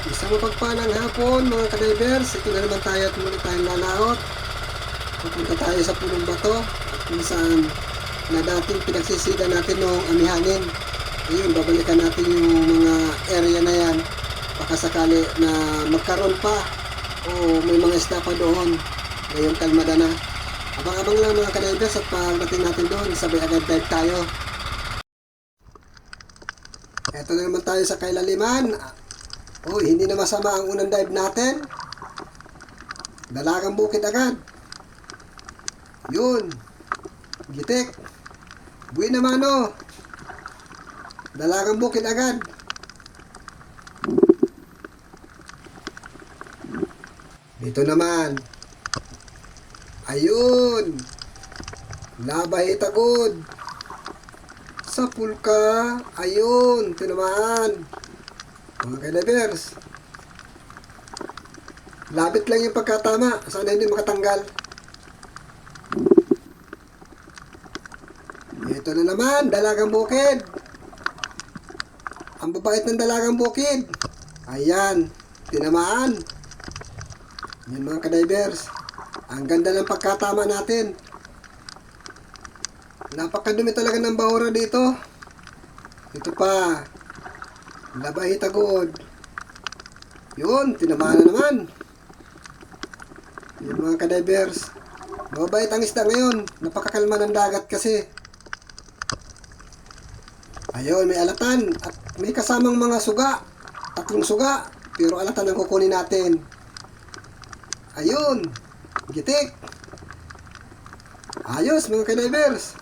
Isang mapagpalang hapon mga ka-divers. Ito na naman tayo at muli tayong lalaot. Pupunta tayo sa punong bato at kung saan na dating pinagsisida natin noong amihanin. Ayun, babalikan natin yung mga area na yan. Baka sakali na magkaroon pa o may mga isda pa doon. Ngayon kalmada na. Abang-abang lang mga ka-divers at pagdating natin doon, sabay agad dive tayo. Ito na naman tayo sa kailaliman. Uy, hindi na masama ang unang dive natin. Dalagang bukid agad. Yun. Gitik. Buwi naman o. Dalagang bukid agad. Dito naman. Ayun. Labay tagod. Sa pulka. Ayun. Ito naman. Mga ka-divers, labit lang yung pagkatama. Sana hindi makatanggal. Ito na naman, dalagang bukid. Ang babait ng dalagang bukid. Ayan, tinamaan. Yan mga ka-divers. Ang ganda ng pagkatama natin. Napakadumi talaga ng bahura dito. Ito pa. Labay tagod. Yun, tinamaan na naman. Yung mga ka-divers. Mabait ang isda ngayon. Napakakalma ng dagat kasi. Ayun, may alatan. At may kasamang mga suga. 3 suga. Pero alatan ang kukunin natin. Ayun. Gitik. Ayos mga ka-divers.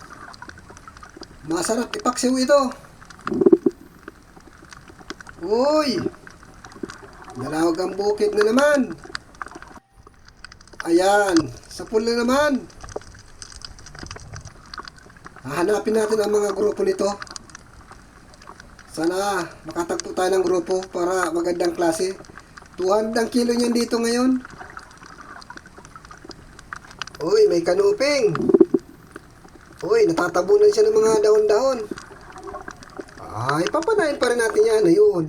Masarap ipaksiw ito. Uy! Dalawag ang bukid na naman. Ayan, sa pool na naman. Hahanapin natin ang mga grupo nito. Sana makatagpo tayo ng grupo para magandang klase. 200 kilo niyan dito ngayon. Uy, may kanuping. Uy, natatabunan siya ng mga dahon-dahon. Ay, papanayin pa rin natin yan. Ayun.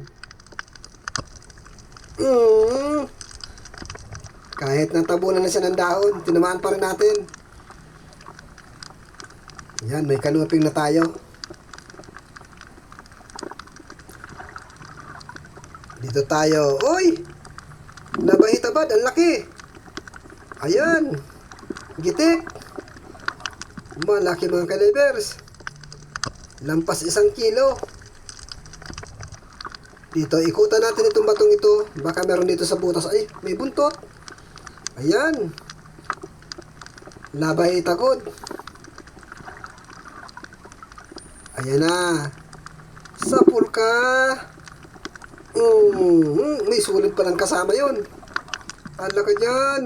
Kahit natabunan na siya ng dahon, tinamaan pa rin natin. Yan, may kanuping na tayo. Dito tayo. Uy! Nabahitabad, ang laki. Ayan. Gitik. Malaki mga ka-divers. Lampas 1 kilo. Dito, ikutan natin itong batong ito. Baka meron dito sa butas. Ay, may buntot. Ayan. Labay tagod. Ayan na. Sa pulka. May sulit pa lang kasama yun. Ala ka dyan.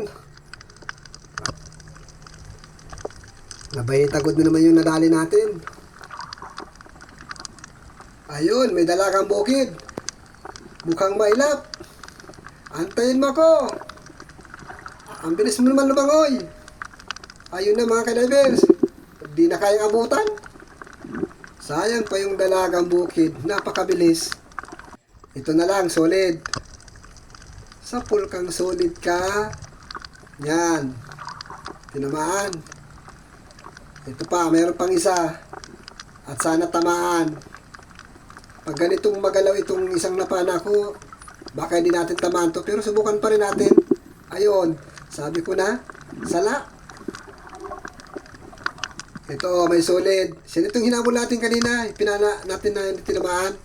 Labay tagod na naman yung nadali natin. Ayun, may dalagang bukid. Mukhang mailap. Antayin mo ko. Ang bilis mo naman lumangoy. Ayun na mga ka-divers. Di na kayang abutan. Sayang pa yung dalagang bukid. Napakabilis. Ito na lang, solid. Sa pulkang solid ka. Yan. Tinamaan. Ito pa, mayroon pang isa. At sana tamaan. Pag ganitong magalaw itong isang napana ko, baka hindi natin tamaan to. Pero subukan pa rin natin. Ayun, sabi ko na, sala. Ito, may solid. Siya itong hinabol natin kanina. Pinala natin na hindi tinamaan.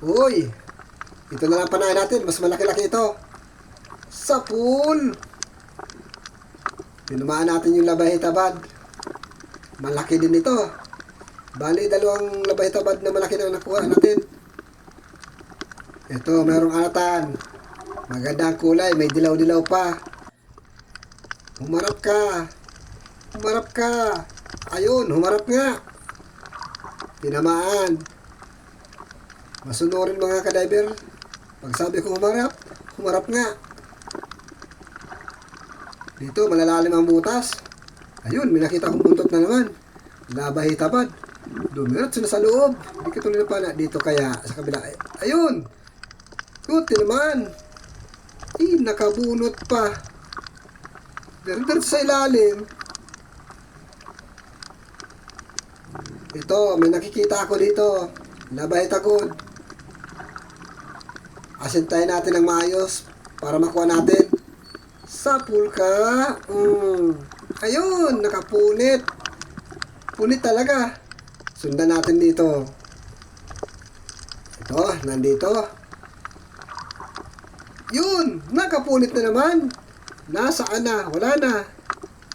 Uy, ito na lang panahin natin. Mas malaki-laki ito. Sa pool. Tinamaan natin yung labay tabad. Malaki din ito. Bali, 2 labay tabad na malaki na nakuha natin. Ito, mayroong alatan. Magandang kulay, may dilaw-dilaw pa. Humarap ka. Humarap ka. Ayun, humarap nga. Tinamaan. Masunurin mga ka-diver. Pag sabi ko humarap, humarap nga. Dito, malalalim ang butas. Ayun, may nakita akong buntot na naman. Labay tabad. Dumirat sila sa loob. Hindi ka tuloy na pala. Dito kaya, sa kabila. Ayun! Buti naman. Nakabunot pa. Diretso sa ilalim. Ito, may nakikita ako dito. Labay tagod. Asintayin natin ng maayos para makuha natin. Sapul ka. Ayun, nakapunit. Punit talaga. Sundan natin dito. Ito, nandito. Yun, nakapunit na naman. Nasaan na? Wala na.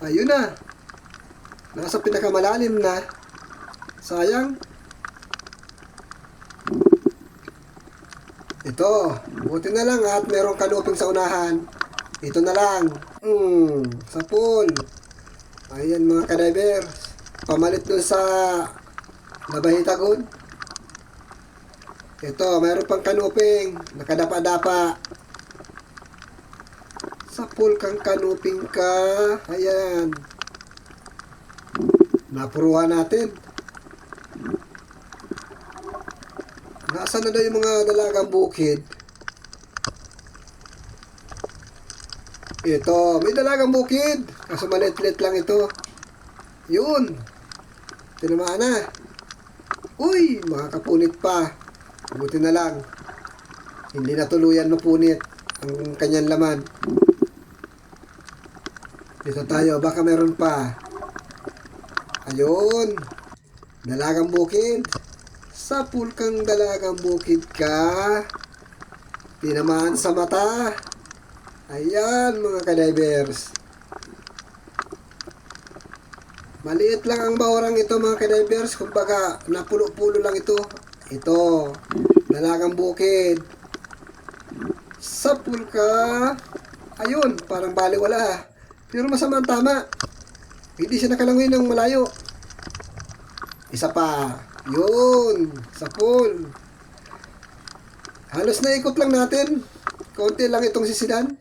Ayun na. Nasa pinakamalalim na. Sayang. Ito, buti na lang at merong kanuping sa unahan. Ito na lang. Sapul. Ayan mga ka-divers. Pamalit dun sa Nabahitagod. Ito, mayroon pang kanuping. Nakadapa-dapa. Sapul kang kanuping ka. Ayan. Napuruhan natin. Nasaan na daw yung mga dalagang bukid? Ito, may dalagang bukid. Kaso maliit-liit lang ito. Yun. Tinamaan na. Uy, makakapunit pa. Buti na lang. Hindi na tuluyan mapunit ang kanyang laman. Dito tayo, baka meron pa. Ayun. Dalagang bukid. Sapul kang dalagang bukid ka. Tinamaan sa mata. Ayan mga ka-divers. Maliit lang ang bahurang ito mga ka-divers. Kumbaga napulo-pulo lang ito. Ito. Dalagang bukid. Sapul ka. Ayun, parang baliwala. Pero masama ang tama. Hindi siya nakalangoy ng malayo. Isa pa. Yun. Sapul. Halos naikot lang natin. Konti lang itong sisidan.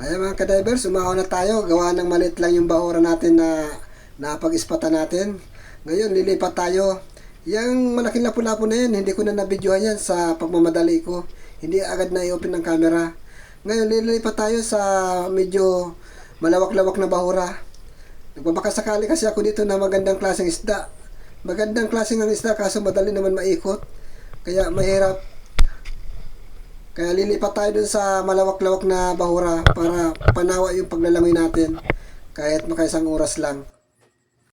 Ayan mga ka-divers, umahon na tayo. Gawa ng maliit lang yung bahura natin na napag-ispatan natin. Ngayon, lilipat tayo. Yung malaking lapu-lapu na yan, hindi ko na nabidyohan yan sa pagmamadali ko. Hindi agad na i-open ng camera. Ngayon, lilipat tayo sa medyo malawak-lawak na bahura. Nagbabakasakali kasi ako dito na magandang klaseng isda. Magandang klaseng ang isda kaso madali naman maikot. Kaya mahirap. Kaya lilipat tayo dun sa malawak-lawak na bahura para panawa yung paglalangoy natin. Kahit makaisang oras lang.